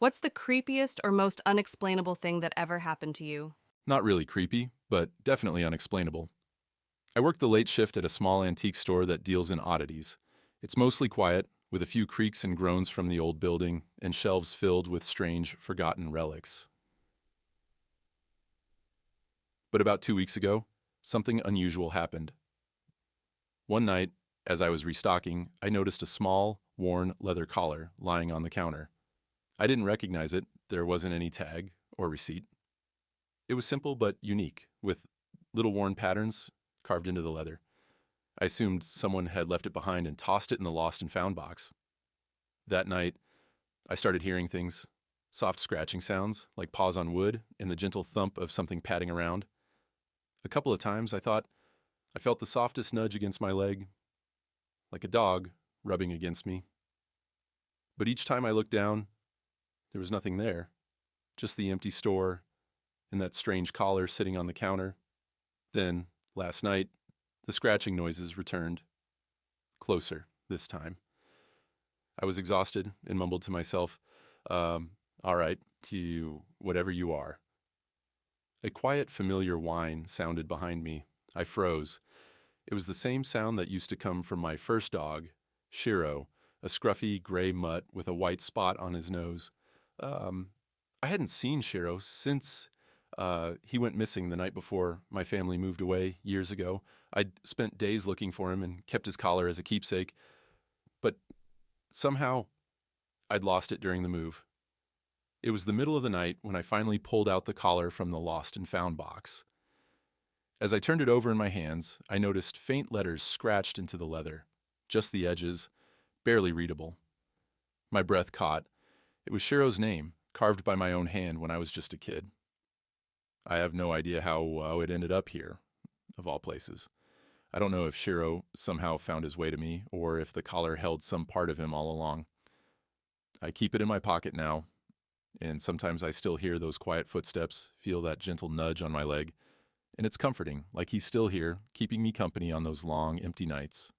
What's the creepiest or most unexplainable thing that ever happened to you? Not really creepy, but definitely unexplainable. I work the late shift at a small antique store that deals in oddities. It's mostly quiet, with a few creaks and groans from the old building and shelves filled with strange, forgotten relics. But about 2 weeks ago, something unusual happened. One night, as I was restocking, I noticed a small, worn leather collar lying on the counter. I didn't recognize it, there wasn't any tag or receipt. It was simple but unique, with little worn patterns carved into the leather. I assumed someone had left it behind and tossed it in the lost and found box. That night, I started hearing things, soft scratching sounds, like paws on wood, and the gentle thump of something padding around. A couple of times I thought I felt the softest nudge against my leg, like a dog rubbing against me. But each time I looked down, there was nothing there, just the empty store and that strange collar sitting on the counter. Then, last night, the scratching noises returned, closer this time. I was exhausted and mumbled to myself, all right, you, whatever you are. A quiet, familiar whine sounded behind me. I froze. It was the same sound that used to come from my first dog, Shiro, a scruffy gray mutt with a white spot on his nose. I hadn't seen Shiro since he went missing the night before my family moved away years ago. I'd spent days looking for him and kept his collar as a keepsake, but somehow I'd lost it during the move. It was the middle of the night when I finally pulled out the collar from the lost and found box. As I turned it over in my hands, I noticed faint letters scratched into the leather, just the edges, barely readable. My breath caught. It was Shiro's name, carved by my own hand when I was just a kid. I have no idea how it ended up here, of all places. I don't know if Shiro somehow found his way to me, or if the collar held some part of him all along. I keep it in my pocket now, and sometimes I still hear those quiet footsteps, feel that gentle nudge on my leg, and it's comforting, like he's still here, keeping me company on those long, empty nights.